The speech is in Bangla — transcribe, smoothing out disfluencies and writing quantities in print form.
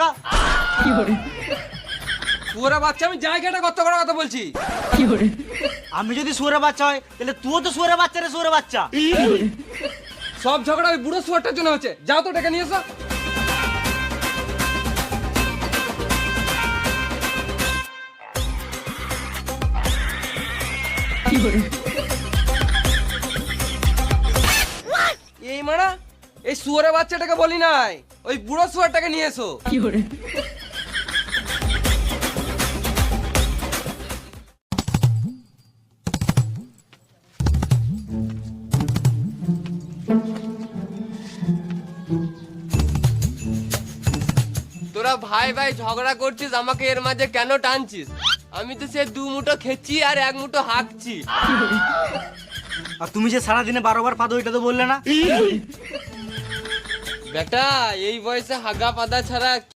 বাগা। শুয়োরের বাচ্চা, আমি জায়গাটা কত বড় কথা বলছি। আমি যদি শুয়োরের বাচ্চা হয় তাহলে তুইও তো শুয়োরের বাচ্চা রে, শুয়োরের বাচ্চা। সব ঝগড়া ওই বুড়ো শুয়োরটার জন্য হচ্ছে। যাও তো ডেকে নিয়ে এসো। এই মানা, এই শুয়োরের বাচ্চাটাকে বলি নাই, ওই বুড়ো শুয়োরটাকে নিয়ে এসো। তোরা ভাই ভাই ঝগড়া করছিস, আমাকে এর মাঝে কেন টানছিস? আমি তো সে 2 মুঠো খেছি আর 1 মুঠো হাঁকছি। আর তুমি যে সারাদিনে 12 বার পাদো, এটা তো বললে না। বেটা, এই বয়সে হাগা পাদা ছাড়া